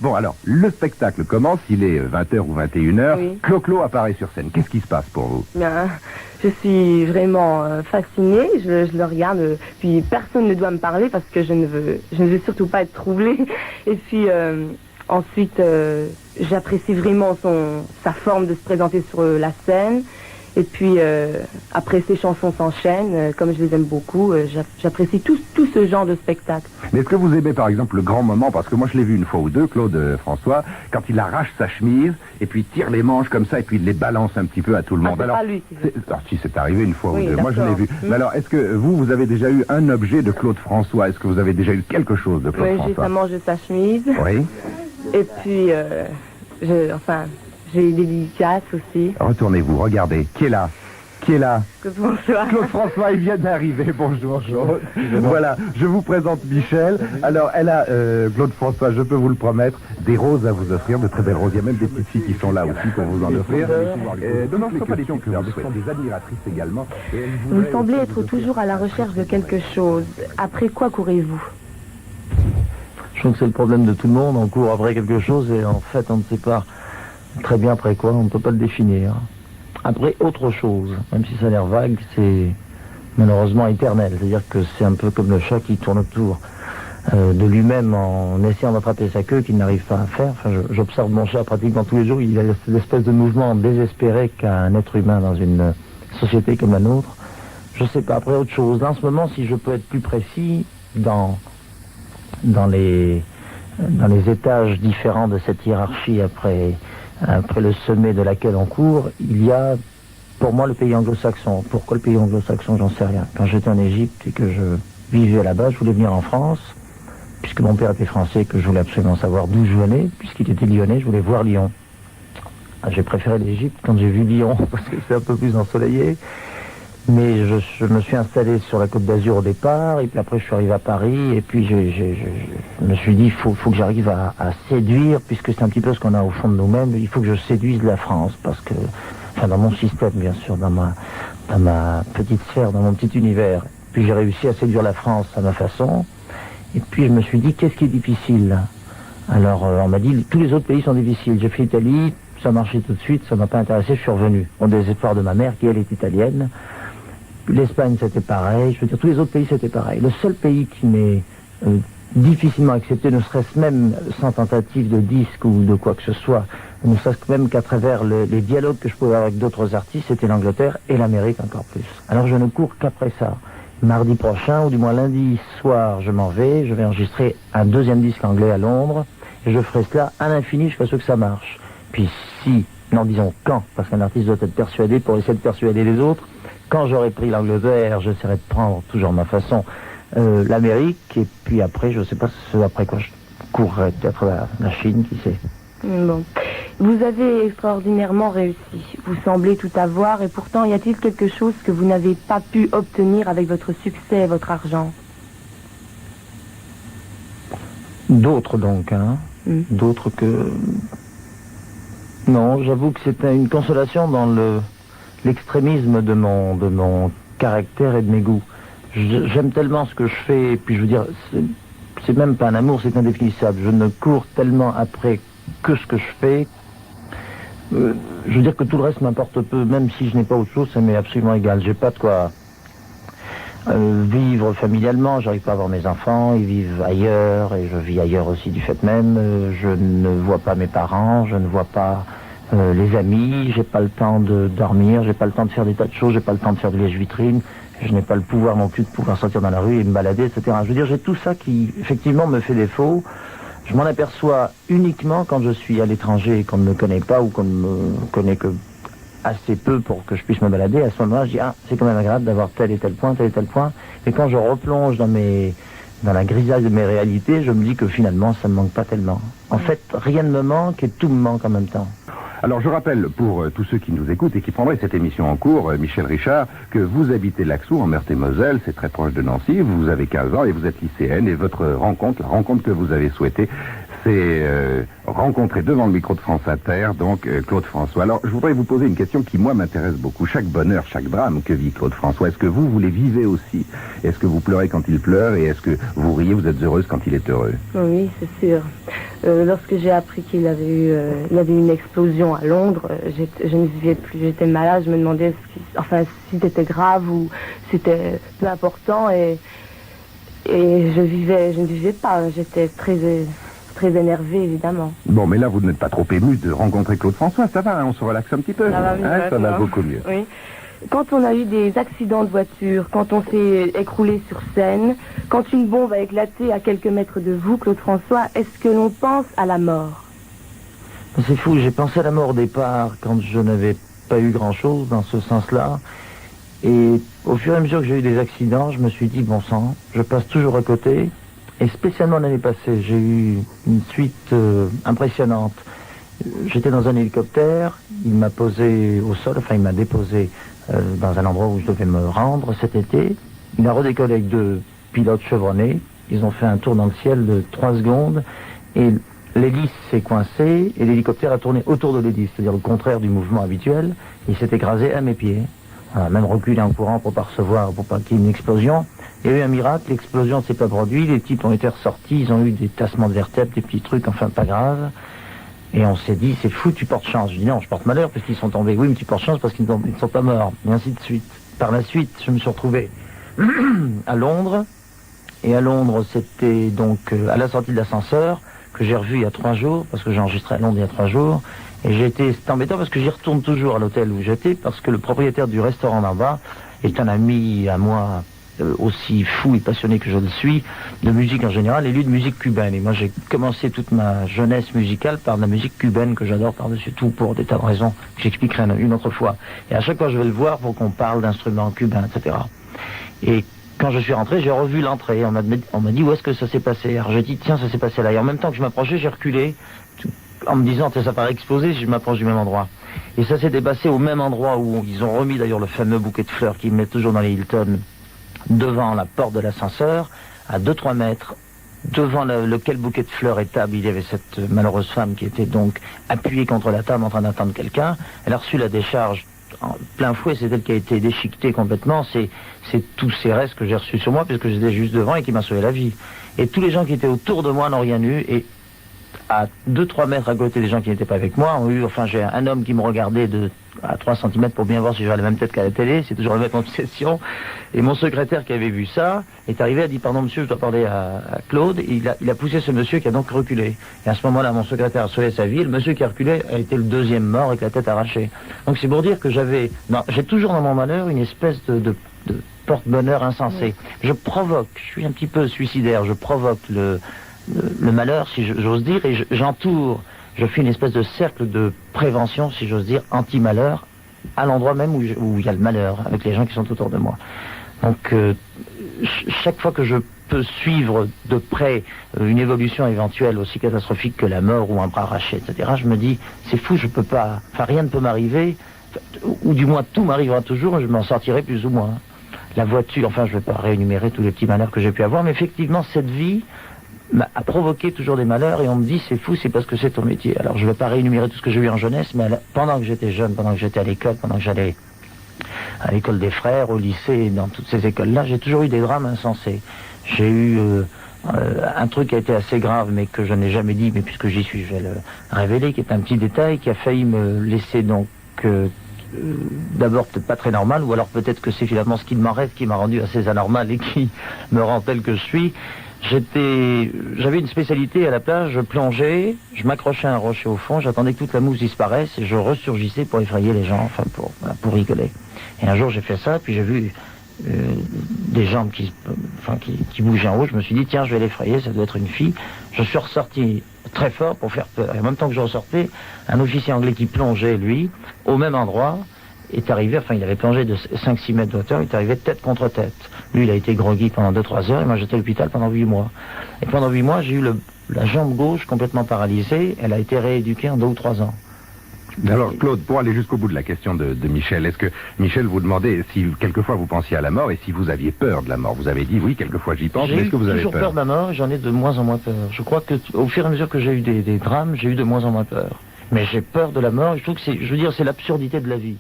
Bon, alors, le spectacle commence, il est 20h ou 21h. Oui. Clo-Clo apparaît sur scène. Qu'est-ce qui se passe pour vous? Bien, je suis vraiment fascinée, je le regarde, puis personne ne doit me parler parce que je ne veux surtout pas être troublée. Et puis ensuite, j'apprécie vraiment sa forme de se présenter sur la scène. Et puis après, ses chansons s'enchaînent, comme je les aime beaucoup, j'apprécie tout ce genre de spectacle. Mais est-ce que vous aimez par exemple le grand moment, parce que moi je l'ai vu une fois ou deux, Claude François, quand il arrache sa chemise et puis tire les manches comme ça et puis il les balance un petit peu à tout le monde. C'est Alors, pas lui qui fait. alors si, c'est arrivé une fois Oui, ou deux, moi je l'ai vu. Mais alors, est-ce que vous avez déjà eu un objet de Claude François? Est-ce que vous avez déjà eu quelque chose de Claude Oui, François? j'ai sa manche de sa chemise. Oui. Et puis, j'ai eu des dédicaces aussi. Retournez-vous, regardez. Qui est là? Qui est là? Bonsoir. Claude François, il vient d'arriver. Bonjour. Voilà, je vous présente Michel. Alors, elle a, Claude François, je peux vous le promettre, des roses à vous offrir, de très belles roses. Il y a même des petites filles qui sont là aussi pour vous en offrir. Non, ce ne sont pas des questions que vous souhaitez. Ce sont des admiratrices également. Vous semblez être toujours à la recherche de quelque chose. Après quoi courez-vous? Je trouve que c'est le problème de tout le monde. On court après quelque chose et en fait, on ne sait pas très bien après quoi. On ne peut pas le définir. Après autre chose, même si ça a l'air vague, c'est malheureusement éternel. C'est-à-dire que c'est un peu comme le chat qui tourne autour de lui-même en essayant d'attraper sa queue qu'il n'arrive pas à faire. Enfin, j'observe mon chat pratiquement tous les jours. Il a cette espèce de mouvement désespéré qu'a un être humain dans une société comme la nôtre. Je sais pas, après autre chose. En ce moment, si je peux être plus précis, dans les étages différents de cette hiérarchie après le sommet de laquelle on court, il y a pour moi le pays anglo-saxon. Pourquoi le pays anglo-saxon, j'en sais rien. Quand j'étais en Égypte et que je vivais là-bas, je voulais venir en France, puisque mon père était français et que je voulais absolument savoir d'où je venais, puisqu'il était lyonnais, je voulais voir Lyon. J'ai préféré l'Égypte quand j'ai vu Lyon, parce que c'est un peu plus ensoleillé. Mais je me suis installé sur la Côte d'Azur au départ, et puis après je suis arrivé à Paris, et puis je me suis dit, il faut que j'arrive à séduire, puisque c'est un petit peu ce qu'on a au fond de nous-mêmes, il faut que je séduise la France, parce que, enfin dans mon système bien sûr, dans ma petite sphère, dans mon petit univers. Puis j'ai réussi à séduire la France à ma façon, et puis je me suis dit, qu'est-ce qui est difficile? Alors on m'a dit, tous les autres pays sont difficiles. J'ai fait l'Italie, ça marchait tout de suite, ça m'a pas intéressé, je suis revenu. Au désespoir de ma mère, qui elle est italienne. L'Espagne, c'était pareil. Je veux dire, tous les autres pays, c'était pareil. Le seul pays qui m'est difficilement accepté, ne serait-ce même sans tentative de disque ou de quoi que ce soit, ne serait-ce même qu'à travers les dialogues que je pouvais avoir avec d'autres artistes, c'était l'Angleterre et l'Amérique encore plus. Alors je ne cours qu'après ça. Mardi prochain, ou du moins lundi soir, je m'en vais. Je vais enregistrer un deuxième disque anglais à Londres. Et je ferai cela à l'infini jusqu'à ce que ça marche. Puis si, non disons quand, parce qu'un artiste doit être persuadé pour essayer de persuader les autres, quand j'aurai pris l'Angleterre, j'essaierai de prendre, toujours ma façon, l'Amérique, et puis après, je ne sais pas ce après quoi je courrai, peut-être la Chine, qui sait. Bon. Vous avez extraordinairement réussi. Vous semblez tout avoir, et pourtant, y a-t-il quelque chose que vous n'avez pas pu obtenir avec votre succès et votre argent? D'autres donc, hein. D'autres que... Non, j'avoue que c'était une consolation dans l'extrémisme de mon caractère et de mes goûts. J'aime tellement ce que je fais, et puis je veux dire, c'est même pas un amour, c'est indéfinissable. Je ne cours tellement après que ce que je fais. Je veux dire que tout le reste m'importe peu, même si je n'ai pas autre chose, ça m'est absolument égal. J'ai pas de quoi vivre familialement, j'arrive pas à voir mes enfants, ils vivent ailleurs, et je vis ailleurs aussi du fait même. Je ne vois pas mes parents, je ne vois pas les amis, j'ai pas le temps de dormir, j'ai pas le temps de faire des tas de choses, j'ai pas le temps de faire de lèche-vitrine, je n'ai pas le pouvoir non plus de pouvoir sortir dans la rue et me balader, etc. Je veux dire, j'ai tout ça qui, effectivement, me fait défaut. Je m'en aperçois uniquement quand je suis à l'étranger et qu'on ne me connaît pas ou qu'on ne me connaît que assez peu pour que je puisse me balader. À ce moment-là, je dis, c'est quand même agréable d'avoir tel et tel point, tel et tel point. Et quand je replonge dans la grisaille de mes réalités, je me dis que finalement, ça ne me manque pas tellement. En fait, rien ne me manque et tout me manque en même temps. Alors je rappelle pour tous ceux qui nous écoutent et qui prendraient cette émission en cours, Michel Richard, que vous habitez Laxou en Meurthe-et-Moselle, c'est très proche de Nancy, vous avez 15 ans et vous êtes lycéenne, et votre rencontre, la rencontre que vous avez souhaitée, s'est rencontré devant le micro de France Inter, donc Claude François. Alors, je voudrais vous poser une question qui, moi, m'intéresse beaucoup. Chaque bonheur, chaque drame que vit Claude François, est-ce que vous les vivez aussi? Est-ce que vous pleurez quand il pleure et est-ce que vous riez, vous êtes heureuse quand il est heureux? Oui, c'est sûr. Lorsque j'ai appris qu'il avait eu une explosion à Londres, je ne vivais plus, j'étais malade, je me demandais si c'était grave ou si c'était peu important et je ne vivais pas, j'étais très énervée évidemment. Bon, mais là vous n'êtes pas trop ému de rencontrer Claude François, ça va, on se relaxe un petit peu. Ça va mieux, ça va beaucoup mieux. Oui. Quand on a eu des accidents de voiture, quand on s'est écroulé sur scène, quand une bombe a éclaté à quelques mètres de vous, Claude François, est-ce que l'on pense à la mort? C'est fou, j'ai pensé à la mort au départ quand je n'avais pas eu grand-chose dans ce sens-là. Et au fur et à mesure que j'ai eu des accidents, je me suis dit, bon sang, je passe toujours à côté. Et spécialement l'année passée, j'ai eu une suite impressionnante. J'étais dans un hélicoptère, il m'a posé au sol, il m'a déposé dans un endroit où je devais me rendre cet été. Il a redécollé avec 2 pilotes chevronnés. Ils ont fait un tour dans le ciel de 3 secondes et l'hélice s'est coincée et l'hélicoptère a tourné autour de l'hélice, c'est-à-dire le contraire du mouvement habituel. Il s'est écrasé à mes pieds. On a même reculé en courant pour pas qu'il y ait une explosion. Il y a eu un miracle, l'explosion ne s'est pas produite, les types ont été ressortis, ils ont eu des tassements de vertèbres, des petits trucs, enfin pas grave. Et on s'est dit, c'est fou, tu portes chance. Je dis non, je porte malheur parce qu'ils sont tombés. Oui, mais tu portes chance parce qu'ils ne sont pas morts. Et ainsi de suite. Par la suite, je me suis retrouvé à Londres. Et à Londres, c'était donc à la sortie de l'ascenseur que j'ai revu il y a 3 jours, parce que j'ai enregistré à Londres il y a 3 jours. Et c'est embêtant parce que j'y retourne toujours à l'hôtel où j'étais, parce que le propriétaire du restaurant d'en bas est un ami à moi, aussi fou et passionné que je le suis, de musique en général, et lui de musique cubaine. Et moi j'ai commencé toute ma jeunesse musicale par de la musique cubaine que j'adore par-dessus tout pour des tas de raisons que j'expliquerai une autre fois. Et à chaque fois je vais le voir pour qu'on parle d'instruments cubains, etc. Et quand je suis rentré, j'ai revu l'entrée. On m'a dit où est-ce que ça s'est passé. Alors j'ai dit tiens, ça s'est passé là. Et en même temps que je m'approchais, j'ai reculé en me disant ça paraît explosé si je m'approche du même endroit. Et ça s'était passé au même endroit où ils ont remis d'ailleurs le fameux bouquet de fleurs qu'ils mettent toujours dans les Hilton, devant la porte de l'ascenseur, à 2-3 mètres, devant lequel bouquet de fleurs et table, il y avait cette malheureuse femme qui était donc appuyée contre la table en train d'attendre quelqu'un. Elle a reçu la décharge en plein fouet, c'est elle qui a été déchiquetée complètement. C'est tous ces restes que j'ai reçus sur moi, puisque j'étais juste devant et qui m'a sauvé la vie. Et tous les gens qui étaient autour de moi n'ont rien eu, et à 2-3 mètres à côté des gens qui n'étaient pas avec moi, j'ai un homme qui me regardait à 3 cm pour bien voir si j'avais la même tête qu'à la télé, c'est toujours la même obsession. Et mon secrétaire qui avait vu ça est arrivé, a dit pardon monsieur, je dois parler à Claude. Et il a poussé ce monsieur qui a donc reculé. Et à ce moment-là, mon secrétaire a sauvé sa vie. Et le monsieur qui a reculé a été le 2e mort avec la tête arrachée. Donc c'est pour dire que j'ai toujours dans mon malheur une espèce de porte-bonheur insensé. Je suis un petit peu suicidaire, je provoque le malheur, si j'ose dire, et je fais une espèce de cercle de prévention, si j'ose dire, anti-malheur, à l'endroit même où il y a le malheur, avec les gens qui sont autour de moi. Donc, chaque fois que je peux suivre de près une évolution éventuelle aussi catastrophique que la mort ou un bras arraché, etc., je me dis, c'est fou, je peux pas, rien ne peut m'arriver, ou du moins tout m'arrivera toujours, et je m'en sortirai plus ou moins. La voiture, je ne vais pas réénumérer tous les petits malheurs que j'ai pu avoir, mais effectivement, cette vie a provoqué toujours des malheurs, et on me dit c'est fou, c'est parce que c'est ton métier. Alors je ne vais pas réénumérer tout ce que j'ai eu en jeunesse, mais pendant que j'étais jeune, pendant que j'étais à l'école, pendant que j'allais à l'école des frères, au lycée, dans toutes ces écoles-là, j'ai toujours eu des drames insensés. J'ai eu un truc qui a été assez grave, mais que je n'ai jamais dit, mais puisque j'y suis, je vais le révéler, qui est un petit détail qui a failli me laisser donc d'abord peut-être pas très normal, ou alors peut-être que c'est finalement ce qui m'en reste qui m'a rendu assez anormal et qui me rend tel que je suis. J'avais une spécialité à la plage, je plongeais, je m'accrochais à un rocher au fond, j'attendais que toute la mousse disparaisse et je ressurgissais pour effrayer les gens, pour rigoler. Et un jour j'ai fait ça, puis j'ai vu des jambes qui bougeaient en haut, je me suis dit tiens, je vais l'effrayer, ça doit être une fille. Je suis ressorti très fort pour faire peur. Et en même temps que je ressortais, un officier anglais qui plongeait, lui, au même endroit, est arrivé, il avait plongé de 5-6 mètres de hauteur, il est arrivé tête contre tête. Lui, il a été groggy pendant 2-3 heures, et moi j'étais à l'hôpital pendant 8 mois. Et pendant 8 mois, j'ai eu la jambe gauche complètement paralysée, elle a été rééduquée en 2 ou 3 ans. Alors Claude, pour aller jusqu'au bout de la question de Michel, est-ce que Michel vous demandait si quelquefois vous pensiez à la mort et si vous aviez peur de la mort? Vous avez dit oui, quelquefois j'y pense, mais est-ce que vous avez toujours peur de la mort, j'en ai de moins en moins peur. Je crois que au fur et à mesure que j'ai eu des drames, j'ai eu de moins en moins peur. Mais j'ai peur de la mort, et je trouve que c'est l'absurdité de la vie.